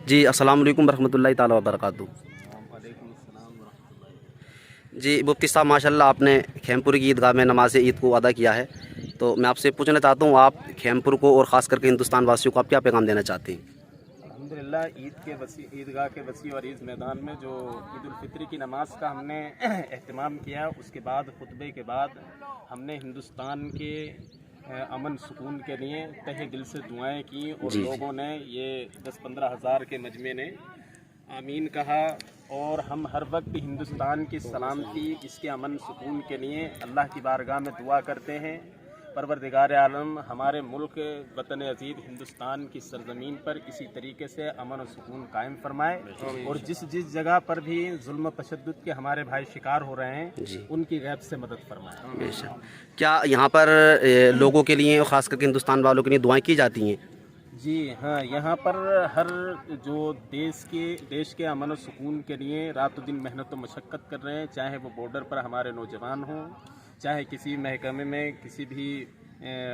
جی السلام علیکم ورحمۃ اللہ تعالیٰ وبرکاتہ۔ جی مفتی صاحب ماشاء اللہ آپ نے کھیم پور کی عیدگاہ میں نماز عید کو ادا کیا ہے، تو میں آپ سے پوچھنا چاہتا ہوں آپ کھیم پور کو اور خاص کر کے ہندوستان واسیوں کو آپ کیا پیغام دینا چاہتے ہیں؟ الحمدللہ عیدگاہ کے وسیع اور عز میدان میں جو عید الفطر کی نماز کا ہم نے اہتمام کیا، اس کے بعد خطبے کے بعد ہم نے ہندوستان کے امن سکون کے لیے تہہ دل سے دعائیں کی اور لوگوں نے یہ 10-15 ہزار کے مجمع نے آمین کہا، اور ہم ہر وقت ہندوستان کی سلامتی، اس کے امن سکون کے لیے اللہ کی بارگاہ میں دعا کرتے ہیں۔ پروردگار عالم ہمارے ملک وطن عزیز ہندوستان کی سرزمین پر اسی طریقے سے امن و سکون قائم فرمائے، اور جس جگہ پر بھی ظلم و تشدد کے ہمارے بھائی شکار ہو رہے ہیں ان کی غیب سے مدد فرمائے۔ بے شک۔ کیا یہاں پر لوگوں کے لیے خاص کر کے ہندوستان والوں کے لیے دعائیں کی جاتی ہیں؟ جی ہاں، یہاں پر ہر جو دیش کے امن و سکون کے لیے رات و دن محنت و مشقت کر رہے ہیں، چاہے وہ بارڈر پر ہمارے نوجوان ہوں، چاہے کسی محکمے میں کسی بھی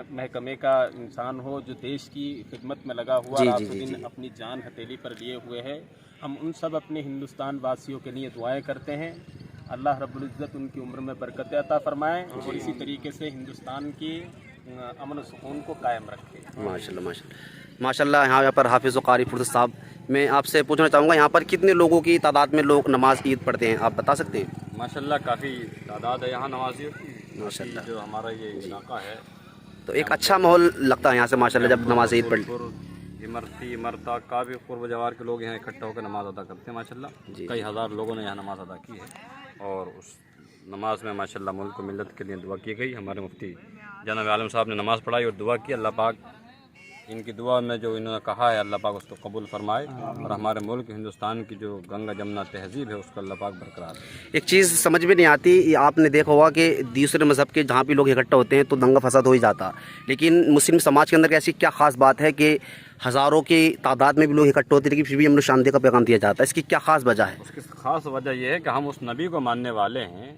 محکمے کا انسان ہو جو دیش کی خدمت میں لگا ہوا رات و دن اپنی جان ہتھیلی پر لیے ہوئے ہے، ہم ان سب اپنے ہندوستان واسیوں کے لیے دعائیں کرتے ہیں۔ اللہ رب العزت ان کی عمر میں برکت عطا فرمائے اور اسی طریقے سے ہندوستان کی امن و سکون کو قائم رکھے۔ ماشاء اللہ یہاں پر حافظ و قاری فرصت صاحب، میں آپ سے پوچھنا چاہوں گا یہاں پر کتنے لوگوں کی تعداد میں لوگ نماز عید پڑھتے ہیں، آپ بتا سکتے ہیں؟ ماشاءاللہ کافی تعداد ہے یہاں نمازیوں کی، ماشاءاللہ جو ہمارا یہ علاقہ ہے تو ایک اچھا ماحول لگتا ہے یہاں سے ماشاءاللہ جب نماز عید پڑھ امرتی مرتا کافی قرب جوار کے لوگ یہاں اکٹھا ہو کر نماز ادا کرتے ہیں ماشاءاللہ۔ کئی ہزار لوگوں نے یہاں نماز ادا کی ہے، اور اس نماز میں ماشاءاللہ ملک و ملت کے لیے دعا کی گئی۔ ہمارے مفتی جناب عالم صاحب نے نماز پڑھائی اور دعا کی، اللہ پاک ان کی دعا میں جو انہوں نے کہا ہے اللہ پاک اس کو قبول فرمائے، اور ہمارے ملک ہندوستان کی جو گنگا جمنا تہذیب ہے اس کو اللہ پاک برقرار رکھے۔ ایک چیز سمجھ میں نہیں آتی، آپ نے دیکھا ہوگا کہ دوسرے مذہب کے جہاں بھی لوگ اکٹھا ہوتے ہیں تو دنگا فساد ہو ہی جاتا، لیکن مسلم سماج کے اندر ایسی کیا خاص بات ہے کہ ہزاروں کی تعداد میں بھی لوگ اکٹھے ہوتے ہیں لیکن پھر بھی ہم لوگ شانتی کا پیغام دیا جاتا ہے؟ اس کی کیا خاص وجہ ہے؟ اس کی خاص وجہ یہ ہے کہ ہم اس نبی کو ماننے والے ہیں،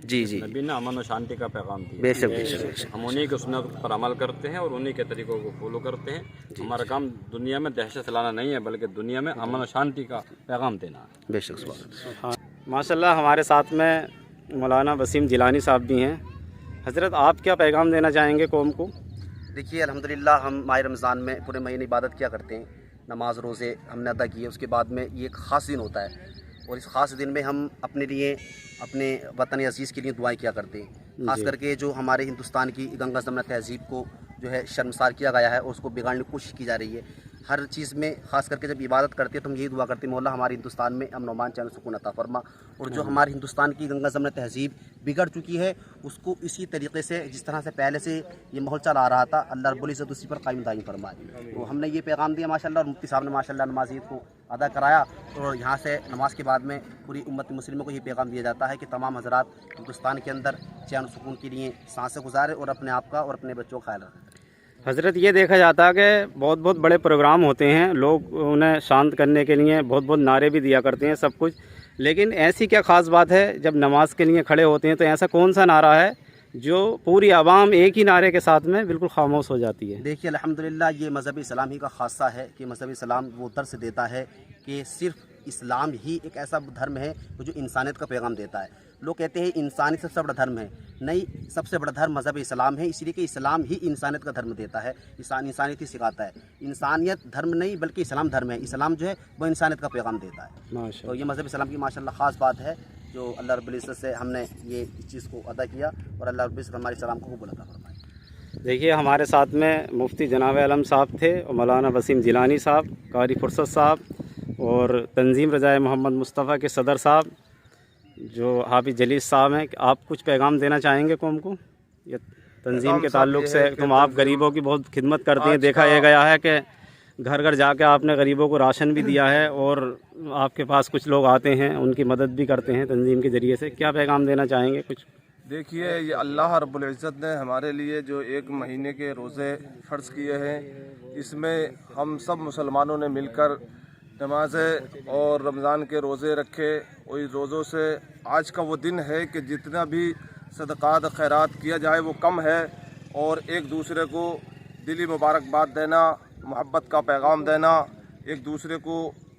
نبی نے امن و شانتی کا پیغام دیا، بے شک۔ ہم انہی کی سنت پر عمل کرتے ہیں اور انہی کے طریقوں کو فالو کرتے ہیں۔ ہمارا کام دنیا میں دہشت پھیلانا نہیں ہے بلکہ دنیا میں امن و شانتی کا پیغام دینا ہے۔ بے شک سبحان اللہ۔ ماشاءاللہ ہمارے ساتھ میں مولانا وسیم جیلانی صاحب بھی ہیں۔ حضرت آپ کیا پیغام دینا چاہیں گے قوم کو؟ دیکھیے الحمدللہ ہم ماہ رمضان میں پورے مہینے عبادت کیا کرتے ہیں، نماز روزے ہم نے ادا کیے، اس کے بعد میں یہ ایک خاص دن ہوتا ہے، اور اس خاص دن میں ہم اپنے لیے اپنے وطن عزیز کے لیے دعائیں کیا کرتے ہیں، خاص کر کے جو ہمارے ہندوستان کی گنگا جمنا تہذیب کو جو ہے شرمسار کیا گیا ہے اور اس کو بگاڑنے کی کوشش کی جا رہی ہے۔ ہر چیز میں خاص کر کے جب عبادت کرتے ہیں تو ہم یہی دعا کرتے ہیں مولا ہمارے ہندوستان میں امن و امان چین و سکون عطا فرما، اور جو ہمارے ہندوستان کی گنگا جمنا تہذیب بگڑ چکی ہے اس کو اسی طریقے سے جس طرح سے پہلے سے یہ ماحول چلا آ رہا تھا اللہ رب العزت اسی پر قائم دائم فرمائے۔ تو ہم نے یہ پیغام دیا ماشاءاللہ، اور مفتی صاحب نے ماشاءاللہ نماز عید کو ادا کرایا، اور یہاں سے نماز کے بعد میں پوری امت مسلموں کو یہ پیغام دیا جاتا ہے کہ تمام حضرات ہندوستان کے اندر چین و سکون کے لیے سانسیں گزارے اور اپنے آپ کا اور اپنے بچوں کا خیال رکھیں۔ حضرت یہ دیکھا جاتا ہے کہ بہت بڑے پروگرام ہوتے ہیں، لوگ انہیں شانت کرنے کے لیے بہت نعرے بھی دیا کرتے ہیں سب کچھ، لیکن ایسی کیا خاص بات ہے جب نماز کے لیے کھڑے ہوتے ہیں تو ایسا کون سا نعرہ ہے جو پوری عوام ایک ہی نعرے کے ساتھ میں بالکل خاموش ہو جاتی ہے؟ دیکھیے الحمدللہ یہ مذہب اسلام ہی کا خاصہ ہے کہ مذہب اسلام وہ درس دیتا ہے کہ صرف اسلام ہی ایک ایسا دھرم ہے جو انسانیت کا پیغام دیتا ہے۔ لوگ کہتے ہیں انسانی سب سے بڑا دھرم ہے، نہیں، سب سے بڑا دھرم مذہب اسلام ہے، اس لیے کہ اسلام ہی انسانیت کا دھرم دیتا ہے، انسانیت ہی سکھاتا ہے۔ انسانیت دھرم نہیں بلکہ اسلام دھرم ہے، اسلام جو ہے وہ انسانیت کا پیغام دیتا ہے۔ تو یہ مذہب اسلام کی ماشاءاللہ خاص بات ہے جو اللہ رب العزت سے ہم نے یہ چیز کو ادا کیا، اور اللہ رب العزت ہمارے سلام کو قبول عطا فرمائے۔ دیکھیے ہمارے ساتھ میں مفتی جناب عالم صاحب تھے، اور مولانا وسیم جیلانی صاحب، قاری فرصت صاحب، اور تنظیم رضائے محمد مصطفیٰ کے صدر صاحب جو حافظ جلیس صاحب ہیں، آپ کچھ پیغام دینا چاہیں گے قوم کو یا تنظیم کے تعلق سے؟ تم آپ غریبوں کی بہت خدمت کرتے ہیں، دیکھا یہ گیا ہے کہ گھر جا کے آپ نے غریبوں کو راشن بھی دیا ہے، اور آپ کے پاس کچھ لوگ آتے ہیں ان کی مدد بھی کرتے ہیں تنظیم کے ذریعے سے، کیا پیغام دینا چاہیں گے کچھ؟ دیکھیے یہ اللہ رب العزت نے ہمارے لیے جو ایک مہینے کے روزے فرض کیے ہیں، اس میں ہم سب مسلمانوں نے مل کر نمازیں اور رمضان کے روزے رکھے، اور اس روزوں سے آج کا وہ دن ہے کہ جتنا بھی صدقات خیرات کیا جائے وہ کم ہے، اور ایک دوسرے کو دلی مبارکباد دینا، محبت کا پیغام دینا، ایک دوسرے کو